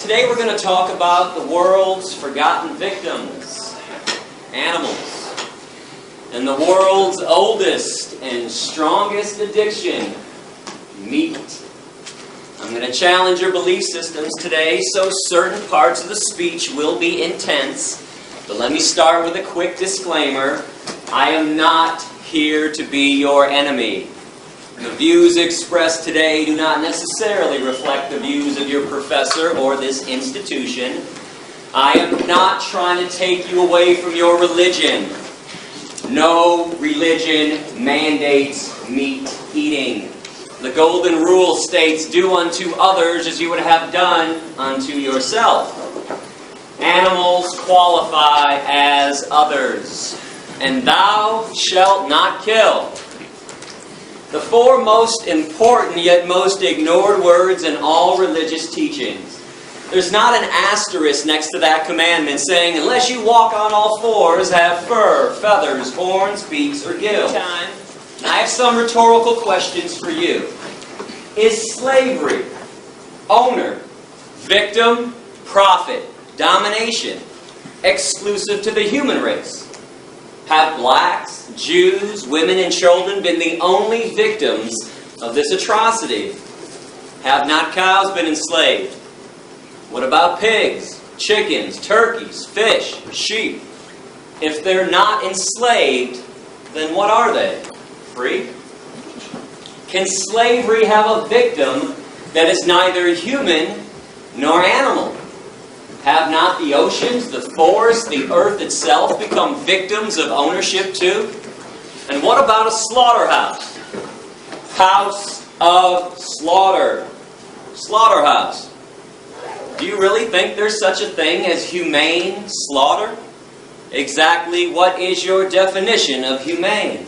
Today we're going to talk about the world's forgotten victims, animals, and the world's oldest and strongest addiction, meat. I'm going to challenge your belief systems today, so certain parts of the speech will be intense. But let me start with a quick disclaimer. I am not here to be your enemy. The views expressed today do not necessarily reflect the views of your professor or this institution. I am not trying to take you away from your religion. No religion mandates meat eating. The golden rule states, do unto others as you would have done unto yourself. Animals qualify as others. And thou shalt not kill. The four most important yet most ignored words in all religious teachings. There's not an asterisk next to that commandment saying, unless you walk on all fours, have fur, feathers, horns, beaks, or gills. I have some rhetorical questions for you. Is slavery, owner, victim, profit, domination, exclusive to the human race? Have blacks, Jews, women, and children been the only victims of this atrocity? Have not cows been enslaved? What about pigs, chickens, turkeys, fish, sheep? If they're not enslaved, then what are they? Free? Can slavery have a victim that is neither human nor animal? Have not the oceans, the forests, the earth itself become victims of ownership too? And what about a slaughterhouse? House of slaughter. Slaughterhouse. Do you really think there's such a thing as humane slaughter? Exactly what is your definition of humane?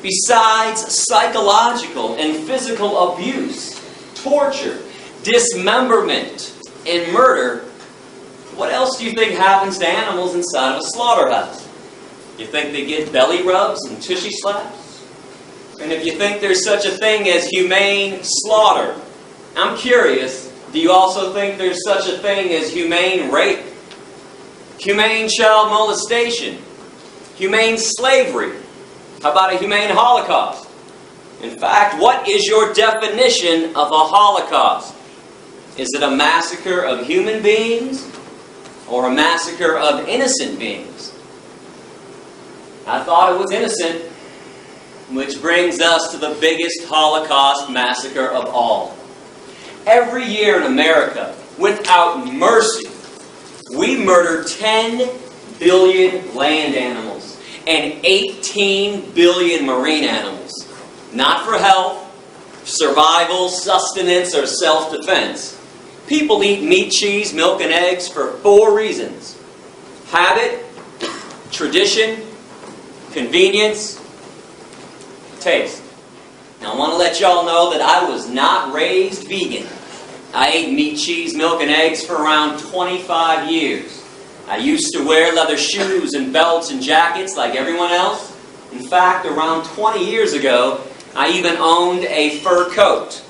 Besides psychological and physical abuse, torture, dismemberment, and murder, what else do you think happens to animals inside of a slaughterhouse? You think they get belly rubs and tushy slaps? And if you think there's such a thing as humane slaughter, I'm curious, do you also think there's such a thing as humane rape? Humane child molestation? Humane slavery? How about a humane Holocaust? In fact, what is your definition of a Holocaust? Is it a massacre of human beings? Or a massacre of innocent beings? I thought it was innocent, which brings us to the biggest Holocaust massacre of all. Every year in America, without mercy, we murder 10 billion land animals and 18 billion marine animals. Not for health, survival, sustenance, or self-defense. People eat meat, cheese, milk, and eggs for 4 reasons. Habit, tradition, convenience, taste. Now I want to let y'all know that I was not raised vegan. I ate meat, cheese, milk, and eggs for around 25 years. I used to wear leather shoes and belts and jackets like everyone else. In fact, around 20 years ago, I even owned a fur coat.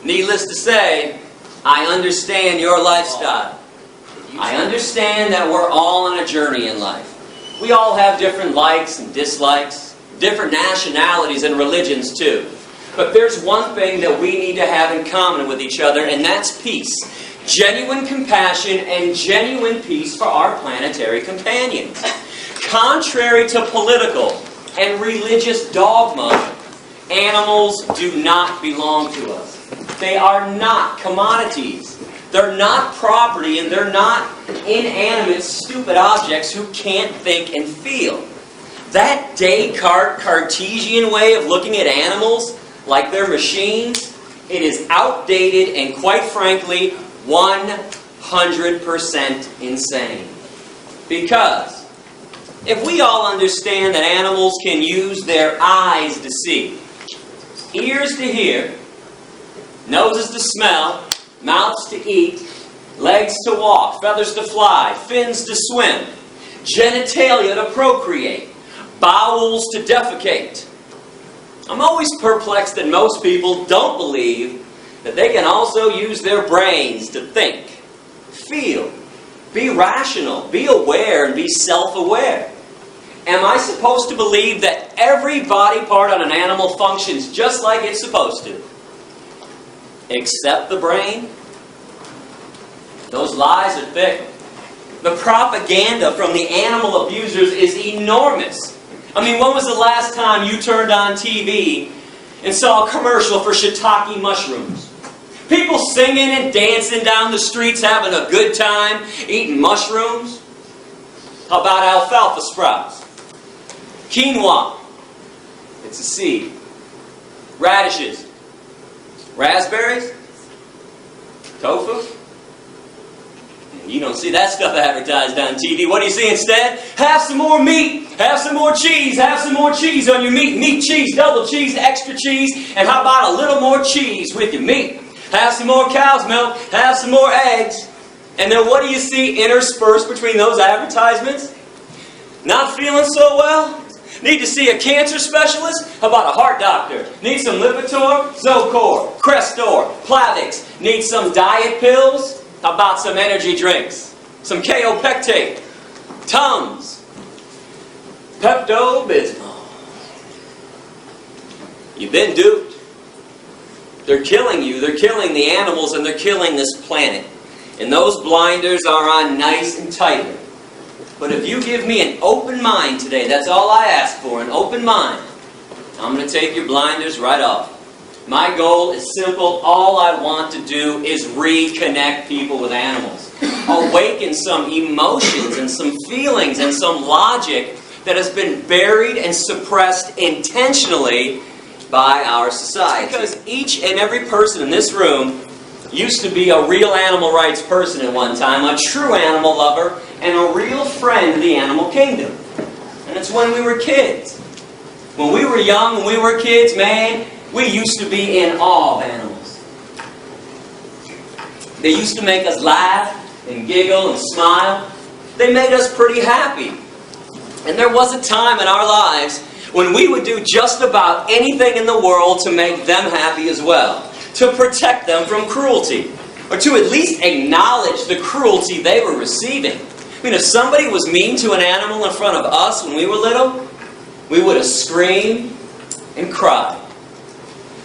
Needless to say, I understand your lifestyle. I understand that we're all on a journey in life. We all have different likes and dislikes, different nationalities and religions too. But there's one thing that we need to have in common with each other, and that's peace. Genuine compassion and genuine peace for our planetary companions. Contrary to political and religious dogma, animals do not belong to us. They are not commodities. They're not property, and they're not inanimate, stupid objects who can't think and feel. That Descartes Cartesian way of looking at animals like they're machines, it is outdated and, quite frankly, 100% insane. Because if we all understand that animals can use their eyes to see, ears to hear, noses to smell, mouths to eat, legs to walk, feathers to fly, fins to swim, genitalia to procreate, bowels to defecate. I'm always perplexed that most people don't believe that they can also use their brains to think, feel. Be rational. Be aware and be self-aware. Am I supposed to believe that every body part on an animal functions just like it's supposed to? Except the brain? Those lies are thick. The propaganda from the animal abusers is enormous. I mean, when was the last time you turned on TV and saw a commercial for shiitake mushrooms? People singing and dancing down the streets, having a good time, eating mushrooms. How about alfalfa sprouts? Quinoa. It's a seed. Radishes. Raspberries. Tofu. You don't see that stuff advertised on TV. What do you see instead? Have some more meat. Have some more cheese. Have some more cheese on your meat. Meat, cheese, double cheese, extra cheese. And how about a little more cheese with your meat? Have some more cow's milk. Have some more eggs. And then what do you see interspersed between those advertisements? Not feeling so well? Need to see a cancer specialist? How about a heart doctor? Need some Lipitor, Zocor, Crestor, Plavix? Need some diet pills? How about some energy drinks? Some Kaopectate, Tums, Pepto-Bismol. You've been duped. They're killing you, they're killing the animals, and they're killing this planet. And those blinders are on nice and tightly. But if you give me an open mind today, that's all I ask for, an open mind, I'm going to take your blinders right off. My goal is simple. All I want to do is reconnect people with animals. Awaken some emotions and some feelings and some logic that has been buried and suppressed intentionally by our society. Because each and every person in this room used to be a real animal rights person at one time, a true animal lover, and a real friend of the animal kingdom. And it's when we were kids. When we were young, when we were kids, man, we used to be in awe of animals. They used to make us laugh and giggle and smile. They made us pretty happy. And there was a time in our lives when we would do just about anything in the world to make them happy as well. To protect them from cruelty. Or to at least acknowledge the cruelty they were receiving. I mean, if somebody was mean to an animal in front of us when we were little, we would have screamed and cried.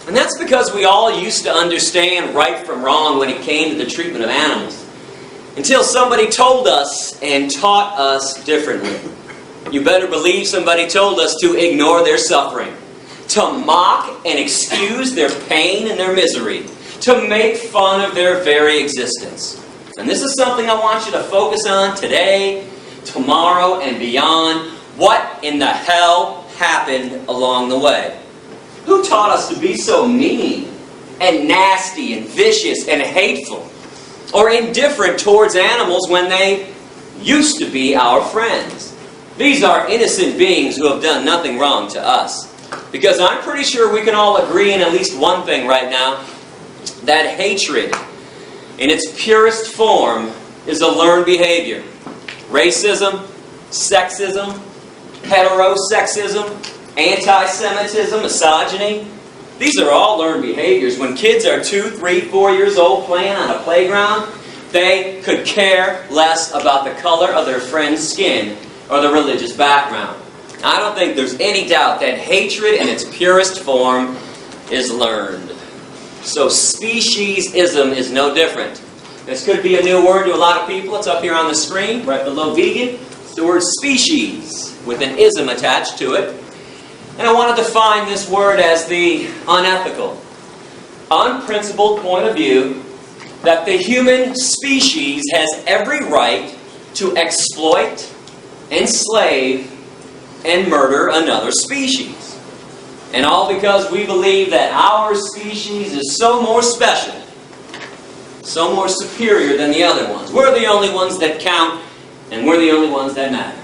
And that's because we all used to understand right from wrong when it came to the treatment of animals. Until somebody told us and taught us differently. You better believe somebody told us to ignore their suffering. To mock and excuse their pain and their misery. To make fun of their very existence. And this is something I want you to focus on today, tomorrow, and beyond. What in the hell happened along the way? Who taught us to be so mean and nasty and vicious and hateful or indifferent towards animals when they used to be our friends? These are innocent beings who have done nothing wrong to us. Because I'm pretty sure we can all agree in at least one thing right now, that hatred in its purest form is a learned behavior. Racism, sexism, heterosexism, anti-Semitism, misogyny. These are all learned behaviors. When kids are 2, 3, 4 years old playing on a playground, they could care less about the color of their friend's skin or their religious background. I don't think there's any doubt that hatred in its purest form is learned. So speciesism is no different. This could be a new word to a lot of people. It's up here on the screen, right below vegan. It's the word species, with an ism attached to it. And I want to define this word as the unethical, unprincipled point of view that the human species has every right to exploit, enslave, and murder another species. And all because we believe that our species is so more special, so more superior than the other ones. We're the only ones that count, and we're the only ones that matter.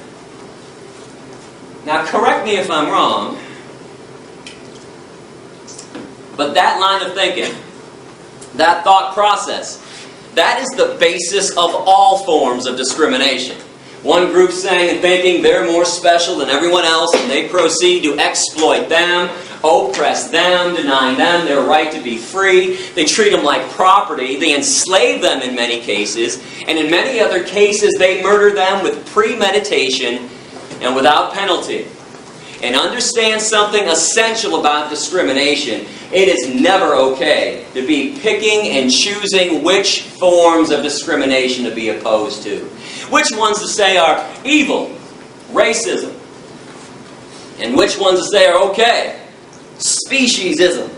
Now, correct me if I'm wrong, but that line of thinking, that thought process, that is the basis of all forms of discrimination. One group saying and thinking they're more special than everyone else, and they proceed to exploit them, oppress them, denying them their right to be free. They treat them like property. They enslave them in many cases. And in many other cases, they murder them with premeditation and without penalty. And understand something essential about discrimination. It is never okay to be picking and choosing which forms of discrimination to be opposed to. Which ones to say are evil, racism, and which ones to say are okay, speciesism.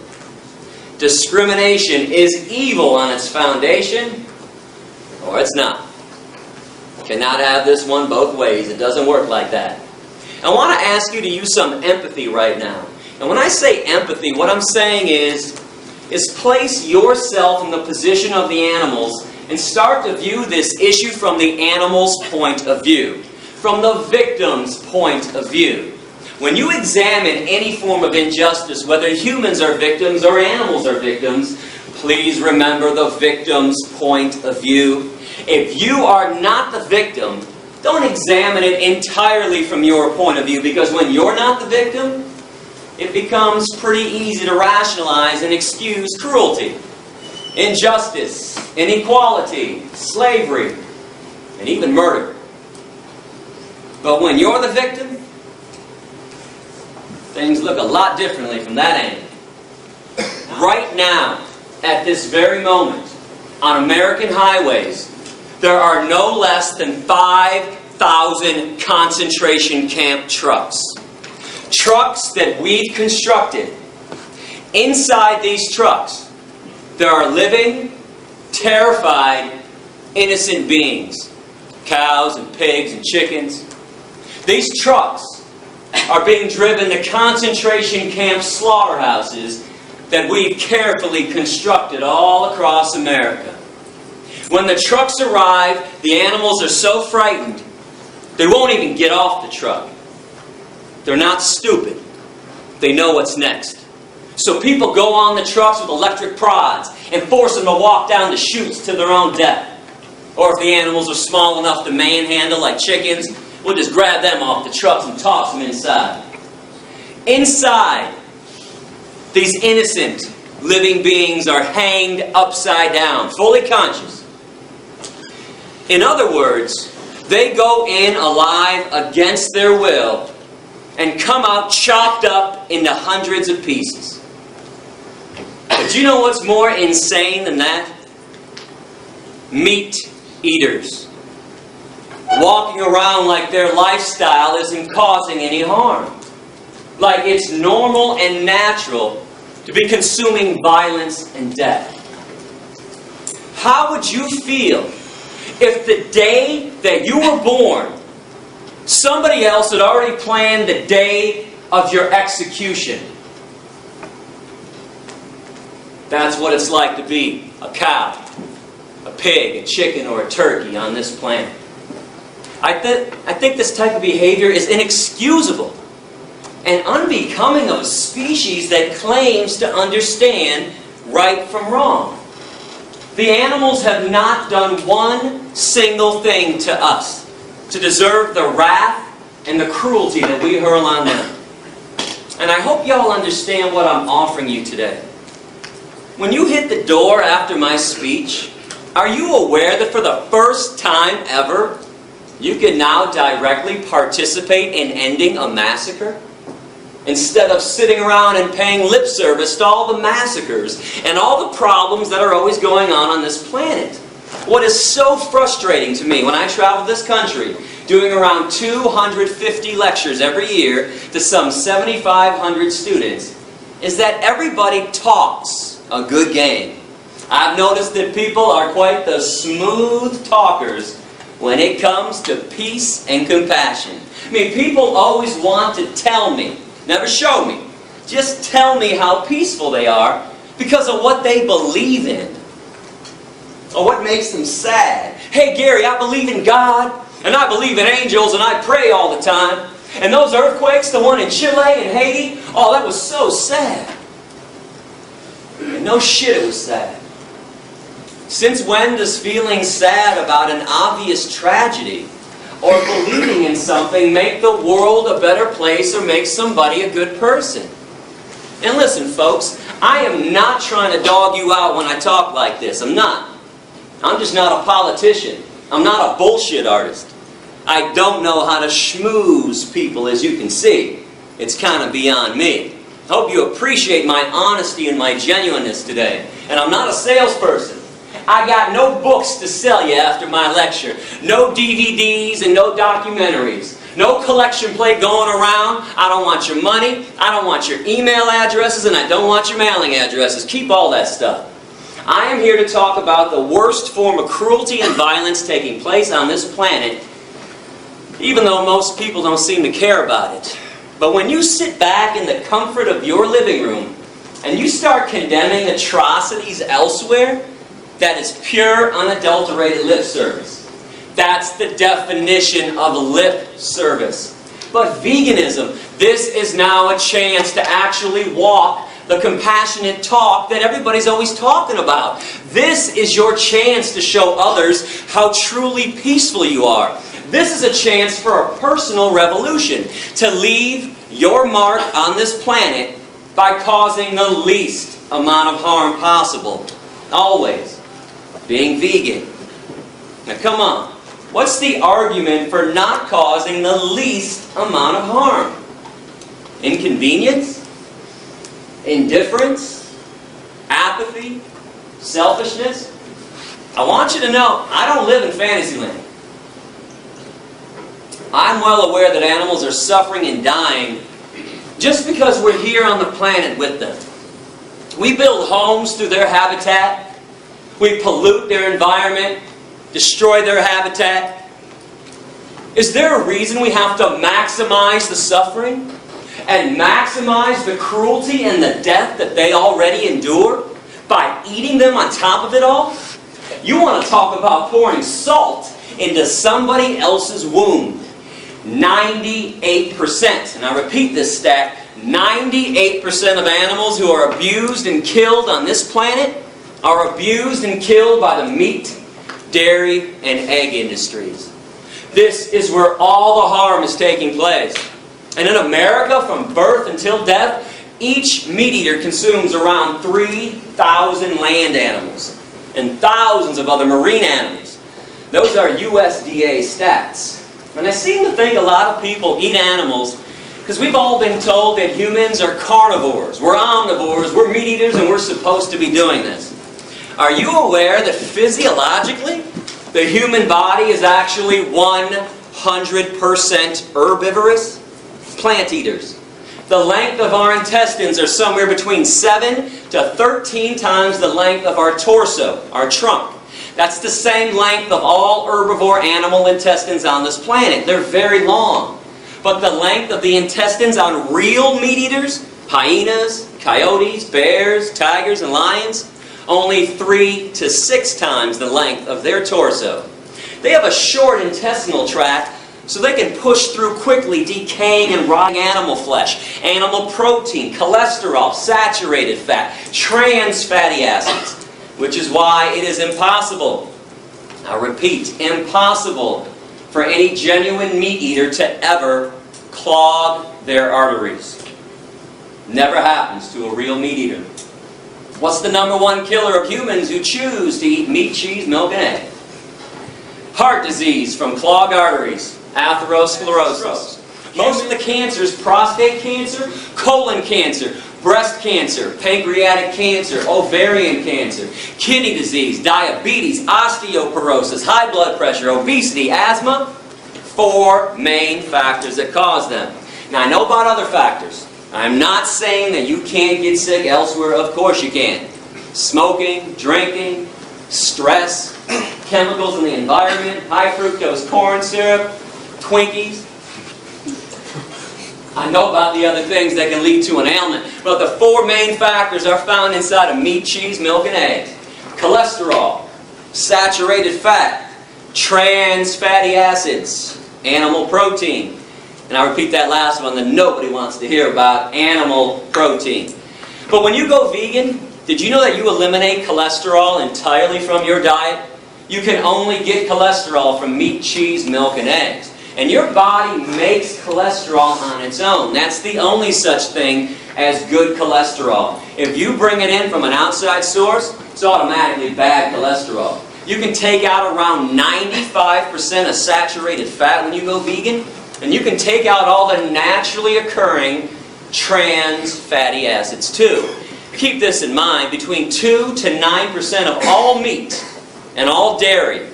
Discrimination is evil on its foundation, or it's not. You cannot have this one both ways. It doesn't work like that. I want to ask you to use some empathy right now. And when I say empathy, what I'm saying is place yourself in the position of the animals and start to view this issue from the animal's point of view, from the victim's point of view. When you examine any form of injustice, whether humans are victims or animals are victims, please remember the victim's point of view. If you are not the victim, don't examine it entirely from your point of view, because when you're not the victim, it becomes pretty easy to rationalize and excuse cruelty, injustice, inequality, slavery, and even murder. But when you're the victim, things look a lot differently from that angle. Right now, at this very moment, on American highways, there are no less than 5,000 concentration camp trucks. Trucks that we've constructed. Inside these trucks, there are living, terrified, innocent beings. Cows and pigs and chickens. These trucks are being driven to concentration camp slaughterhouses that we've carefully constructed all across America. When the trucks arrive, the animals are so frightened, they won't even get off the truck. They're not stupid. They know what's next. So people go on the trucks with electric prods and force them to walk down the chutes to their own death. Or if the animals are small enough to manhandle like chickens, we'll just grab them off the trucks and toss them inside. Inside, these innocent living beings are hanged upside down, fully conscious. In other words, they go in alive against their will and come out chopped up into hundreds of pieces. But you know what's more insane than that? Meat eaters. Walking around like their lifestyle isn't causing any harm. Like it's normal and natural to be consuming violence and death. How would you feel if the day that you were born, somebody else had already planned the day of your execution? That's what it's like to be a cow, a pig, a chicken, or a turkey on this planet. I think this type of behavior is inexcusable and unbecoming of a species that claims to understand right from wrong. The animals have not done one single thing to us to deserve the wrath and the cruelty that we hurl on them. And I hope y'all understand what I'm offering you today. When you hit the door after my speech, are you aware that for the first time ever, you can now directly participate in ending a massacre? Instead of sitting around and paying lip service to all the massacres and all the problems that are always going on this planet. What is so frustrating to me when I travel this country, doing around 250 lectures every year to some 7,500 students, is that everybody talks a good game. I've noticed that people are quite the smooth talkers when it comes to peace and compassion. I mean, people always want to tell me, never show me, just tell me how peaceful they are because of what they believe in or what makes them sad. Hey Gary, I believe in God and I believe in angels and I pray all the time. And those earthquakes, the one in Chile and Haiti, oh, that was so sad. And no shit, it was sad. Since when does feeling sad about an obvious tragedy or believing in something make the world a better place or make somebody a good person? And listen, folks, I am not trying to dog you out when I talk like this. I'm not. I'm just not a politician. I'm not a bullshit artist. I don't know how to schmooze people, as you can see. It's kind of beyond me. I hope you appreciate my honesty and my genuineness today. And I'm not a salesperson. I got no books to sell you after my lecture. No DVDs and no documentaries. No collection plate going around. I don't want your money. I don't want your email addresses, and I don't want your mailing addresses. Keep all that stuff. I am here to talk about the worst form of cruelty and violence taking place on this planet, even though most people don't seem to care about it. But when you sit back in the comfort of your living room and you start condemning atrocities elsewhere, that is pure, unadulterated lip service. That's the definition of lip service. But veganism, this is now a chance to actually walk the compassionate talk that everybody's always talking about. This is your chance to show others how truly peaceful you are. This is a chance for a personal revolution, to leave your mark on this planet by causing the least amount of harm possible. Always. Being vegan. Now come on. What's the argument for not causing the least amount of harm? Inconvenience? Indifference? Apathy? Selfishness? I want you to know, I don't live in Fantasyland. I'm well aware that animals are suffering and dying just because we're here on the planet with them. We build homes through their habitat. We pollute their environment, destroy their habitat. Is there a reason we have to maximize the suffering and maximize the cruelty and the death that they already endure by eating them on top of it all? You want to talk about pouring salt into somebody else's wound. 98%, and I repeat this stat, 98% of animals who are abused and killed on this planet are abused and killed by the meat, dairy, and egg industries. This is where all the harm is taking place. And in America, from birth until death, each meat eater consumes around 3,000 land animals and thousands of other marine animals. Those are USDA stats. And I seem to think a lot of people eat animals because we've all been told that humans are carnivores, we're omnivores, we're meat eaters, and we're supposed to be doing this. Are you aware that physiologically, the human body is actually 100% herbivorous? Plant eaters. The length of our intestines are somewhere between 7 to 13 times the length of our torso, our trunk. That's the same length of all herbivore animal intestines on this planet. They're very long. But the length of the intestines on real meat eaters, hyenas, coyotes, bears, tigers, and lions, only 3 to 6 times the length of their torso. They have a short intestinal tract so they can push through quickly decaying and rotting animal flesh, animal protein, cholesterol, saturated fat, trans fatty acids, which is why it is impossible, I repeat, impossible for any genuine meat eater to ever clog their arteries. Never happens to a real meat eater. What's the #1 killer of humans who choose to eat meat, cheese, milk, and egg? Heart disease from clogged arteries, atherosclerosis. Most of the cancers, prostate cancer, colon cancer, breast cancer, pancreatic cancer, ovarian cancer, kidney disease, diabetes, osteoporosis, high blood pressure, obesity, asthma. 4 main factors that cause them. Now I know about other factors. I'm not saying that you can't get sick elsewhere. Of course you can. Smoking, drinking, stress, chemicals in the environment, high fructose corn syrup, Twinkies. I know about the other things that can lead to an ailment, but the 4 main factors are found inside of meat, cheese, milk, and eggs. Cholesterol, saturated fat, trans fatty acids, animal protein. And I repeat that last one that nobody wants to hear about, animal protein. But when you go vegan, did you know that you eliminate cholesterol entirely from your diet? You can only get cholesterol from meat, cheese, milk, and eggs. And your body makes cholesterol on its own. That's the only such thing as good cholesterol. If you bring it in from an outside source, it's automatically bad cholesterol. You can take out around 95% of saturated fat when you go vegan, and you can take out all the naturally occurring trans fatty acids too. Keep this in mind, between 2 to 9% of all meat and all dairy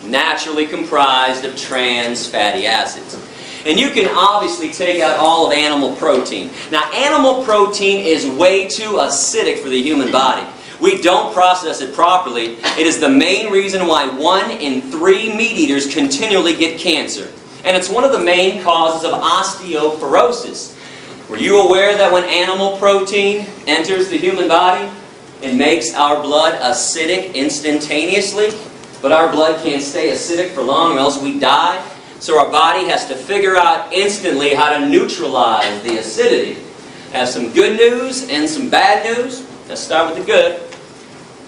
naturally comprised of trans fatty acids. And you can obviously take out all of animal protein. Now, animal protein is way too acidic for the human body. We don't process it properly. It is the main reason why 1 in 3 meat eaters continually get cancer. And it's one of the main causes of osteoporosis. Were you aware that when animal protein enters the human body, it makes our blood acidic instantaneously? But our blood can't stay acidic for long or else we die. So our body has to figure out instantly how to neutralize the acidity. I have some good news and some bad news. Let's start with the good.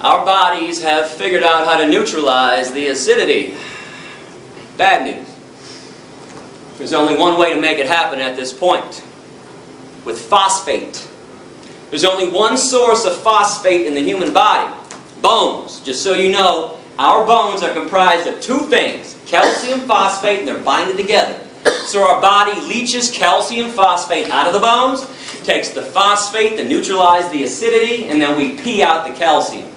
Our bodies have figured out how to neutralize the acidity. Bad news. There's only one way to make it happen at this point. With phosphate. There's only one source of phosphate in the human body. Bones. Just so you know, our bones are comprised of 2 things. Calcium phosphate, and they're binded together. So our body leaches calcium phosphate out of the bones, takes the phosphate to neutralize the acidity, and then we pee out the calcium.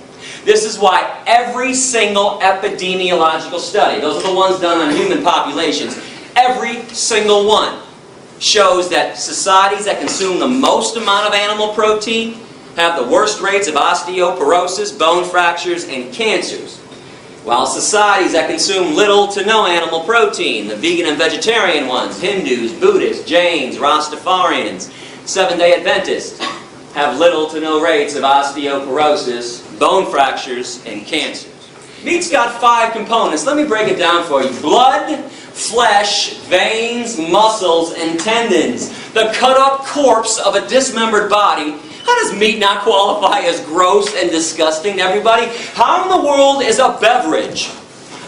This is why every single epidemiological study, those are the ones done on human populations, every single one shows that societies that consume the most amount of animal protein have the worst rates of osteoporosis, bone fractures, and cancers. While societies that consume little to no animal protein, the vegan and vegetarian ones, Hindus, Buddhists, Jains, Rastafarians, Seventh-day Adventists, have little to no rates of osteoporosis, bone fractures, and cancers. Meat's got 5 components. Let me break it down for you. Blood, flesh, veins, muscles, and tendons. The cut-up corpse of a dismembered body. How does meat not qualify as gross and disgusting to everybody? How in the world is a beverage,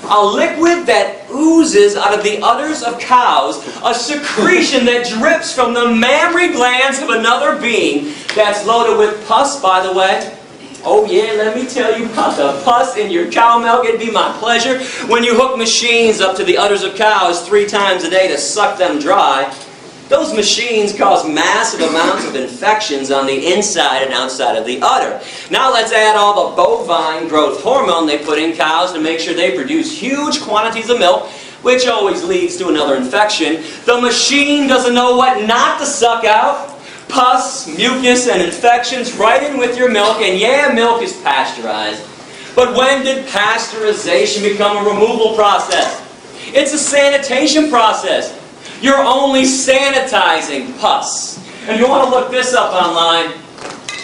a liquid that oozes out of the udders of cows, a secretion that drips from the mammary glands of another being, that's loaded with pus, by the way? Oh yeah, let me tell you about the pus in your cow milk. It'd be my pleasure when you hook machines up to the udders of cows 3 times a day to suck them dry. Those machines cause massive amounts of infections on the inside and outside of the udder. Now let's add all the bovine growth hormone they put in cows to make sure they produce huge quantities of milk, which always leads to another infection. The machine doesn't know what not to suck out. Pus, mucus, and infections right in with your milk, and yeah, milk is pasteurized. But when did pasteurization become a removal process? It's a sanitation process. You're only sanitizing pus. And you want to look this up online.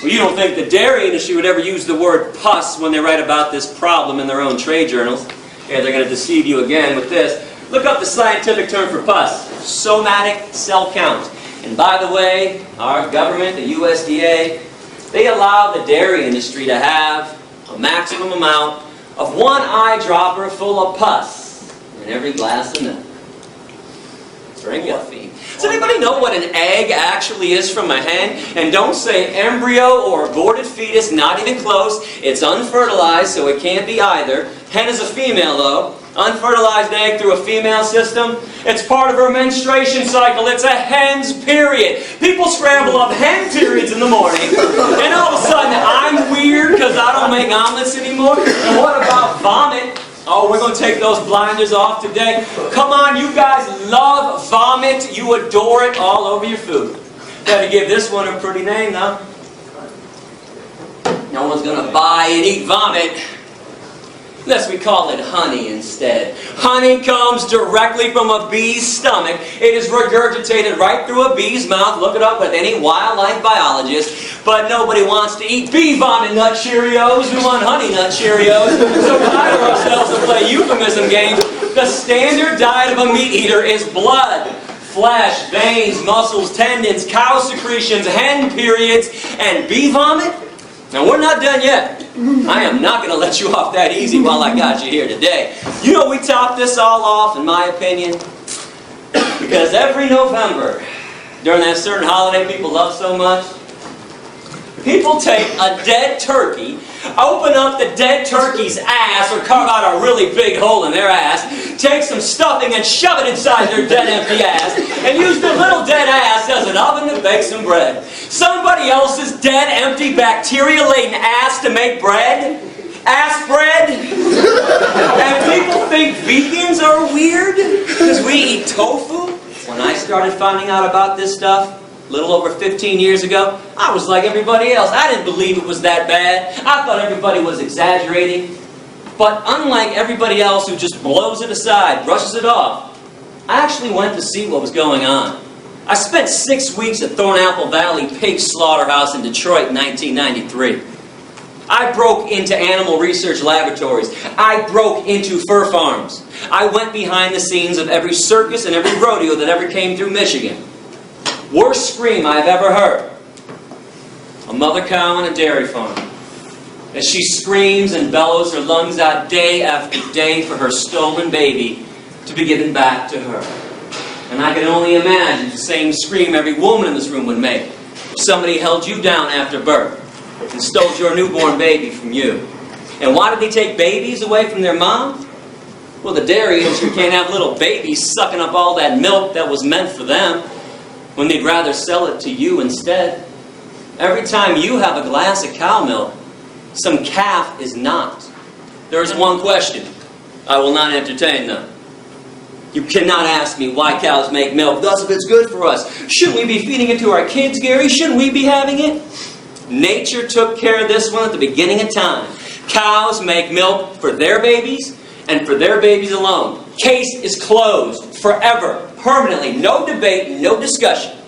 Well, you don't think the dairy industry would ever use the word pus when they write about this problem in their own trade journals. Yeah, they're going to deceive you again with this. Look up the scientific term for pus. Somatic cell count. And by the way, our government, the USDA, they allow the dairy industry to have a maximum amount of 1 eyedropper full of pus in every glass of milk. Drink it. Does anybody know what an egg actually is from a hen? And don't say embryo or aborted fetus, not even close. It's unfertilized, so it can't be either. Hen is a female, though. Unfertilized egg through a female system. It's part of her menstruation cycle. It's a hen's period. People scramble up hen periods in the morning, and all of a sudden I'm weird because I don't make omelets anymore. And what about vomit? Oh, we're going to take those blinders off today. Come on, you guys love vomit. You adore it all over your food. Got to give this one a pretty name, though. No one's going to buy and eat vomit unless we call it honey instead. Honey comes directly from a bee's stomach. It is regurgitated right through a bee's mouth. Look it up with any wildlife biologist. But nobody wants to eat bee vomit nut Cheerios. We want honey nut Cheerios. So we hire ourselves to play euphemism games. The standard diet of a meat eater is blood, flesh, veins, muscles, tendons, cow secretions, hen periods, and bee vomit. Now we're not done yet. I am not going to let you off that easy while I got you here today. You know, we top this all off, in my opinion, Because every November, during that certain holiday people love so much, people take a dead turkey, open up the dead turkey's ass, or carve out a really big hole in their ass, take some stuffing and shove it inside their dead empty ass, and use the little dead ass as an oven to bake some bread. Somebody else's dead, empty, bacteria-laden ass to make bread? Ass bread? And people think vegans are weird because we eat tofu? When I started finding out about this stuff, a little over 15 years ago, I was like everybody else. I didn't believe it was that bad. I thought everybody was exaggerating. But unlike everybody else who just blows it aside, brushes it off, I actually went to see what was going on. I spent 6 weeks at Thornapple Valley Pig Slaughterhouse in Detroit in 1993. I broke into animal research laboratories. I broke into fur farms. I went behind the scenes of every circus and every rodeo that ever came through Michigan. Worst scream I've ever heard. A mother cow on a dairy farm. As she screams and bellows her lungs out day after day for her stolen baby to be given back to her. And I can only imagine the same scream every woman in this room would make if somebody held you down after birth and stole your newborn baby from you. And why did they take babies away from their mom? Well, the dairy industry can't have little babies sucking up all that milk that was meant for them when they'd rather sell it to you instead. Every time you have a glass of cow milk, some calf is not. There is one question I will not entertain, though. You cannot ask me why cows make milk, thus if it's good for us. Shouldn't we be feeding it to our kids, Gary? Shouldn't we be having it? Nature took care of this one at the beginning of time. Cows make milk for their babies and for their babies alone. Case is closed forever, permanently. No debate, no discussion.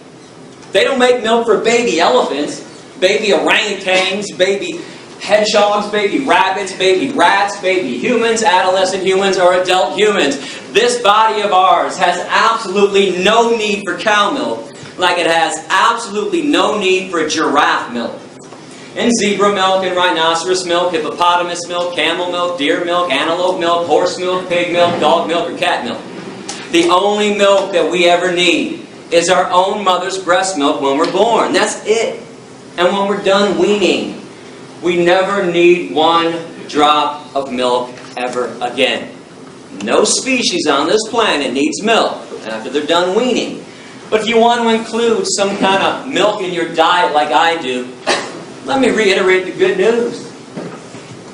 They don't make milk for baby elephants, baby orangutans, baby hedgehogs, baby rabbits, baby rats, baby humans, adolescent humans, or adult humans. This body of ours has absolutely no need for cow milk, like it has absolutely no need for giraffe milk. And zebra milk, and rhinoceros milk, hippopotamus milk, camel milk, deer milk, antelope milk, horse milk, pig milk, dog milk, or cat milk. The only milk that we ever need is our own mother's breast milk when we're born. That's it. And when we're done weaning, we never need one drop of milk ever again. No species on this planet needs milk after they're done weaning. But if you want to include some kind of milk in your diet like I do, let me reiterate the good news.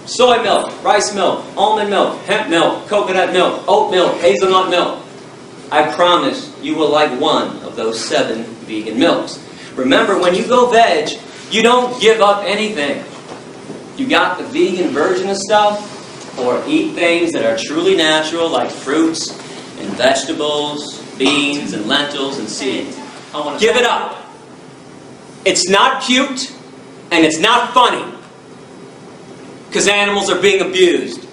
Soy milk, rice milk, almond milk, hemp milk, coconut milk, oat milk, hazelnut milk. I promise you will like one of those 7 vegan milks. Remember, when you go veg, you don't give up anything. You got the vegan version of stuff, or eat things that are truly natural, like fruits and vegetables, beans and lentils and seeds. Give it up. It's not cute, and it's not funny, because animals are being abused.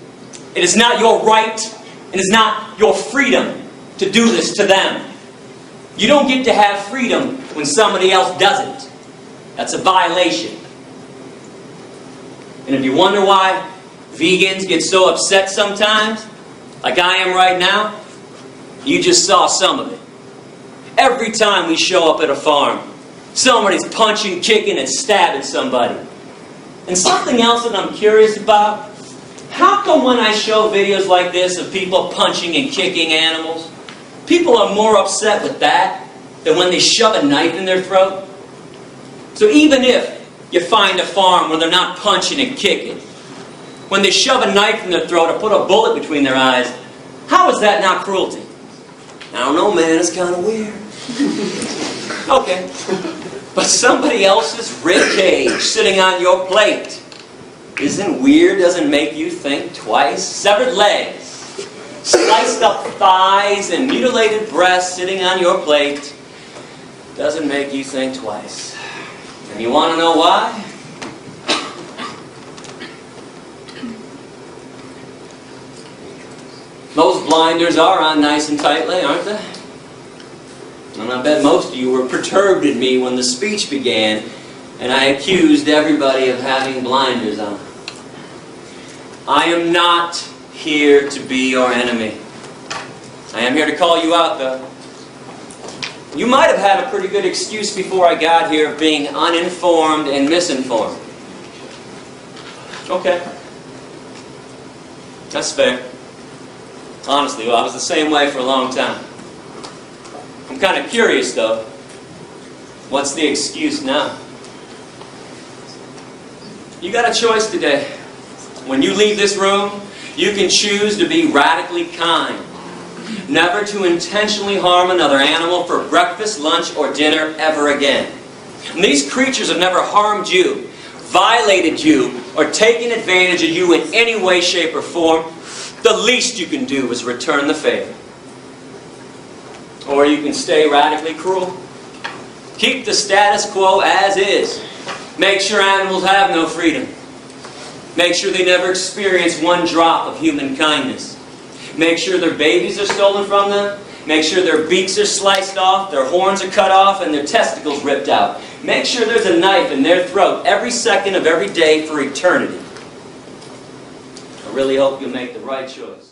It is not your right, and it's not your freedom to do this to them. You don't get to have freedom when somebody else doesn't. That's a violation. And if you wonder why vegans get so upset sometimes, like I am right now, you just saw some of it. Every time we show up at a farm, somebody's punching, kicking, and stabbing somebody. And something else that I'm curious about, how come when I show videos like this of people punching and kicking animals, people are more upset with that than when they shove a knife in their throat? So even if you find a farm where they're not punching and kicking, when they shove a knife in their throat or put a bullet between their eyes, how is that not cruelty? I don't know, man, it's kind of weird. Okay. But somebody else's rib cage sitting on your plate isn't weird, doesn't make you think twice. Severed legs, sliced up thighs, and mutilated breasts sitting on your plate doesn't make you think twice. And you want to know why? Those blinders are on nice and tightly, aren't they? And I bet most of you were perturbed at me when the speech began and I accused everybody of having blinders on. I am not here to be your enemy. I am here to call you out, though. You might have had a pretty good excuse before I got here of being uninformed and misinformed. Okay. That's fair. Honestly, well, I was the same way for a long time. I'm kind of curious, though. What's the excuse now? You got a choice today. When you leave this room, you can choose to be radically kind. Never to intentionally harm another animal for breakfast, lunch, or dinner ever again. And these creatures have never harmed you, violated you, or taken advantage of you in any way, shape, or form. The least you can do is return the favor. Or you can stay radically cruel. Keep the status quo as is. Make sure animals have no freedom. Make sure they never experience one drop of human kindness. Make sure their babies are stolen from them. Make sure their beaks are sliced off, their horns are cut off, and their testicles ripped out. Make sure there's a knife in their throat every second of every day for eternity. I really hope you'll make the right choice.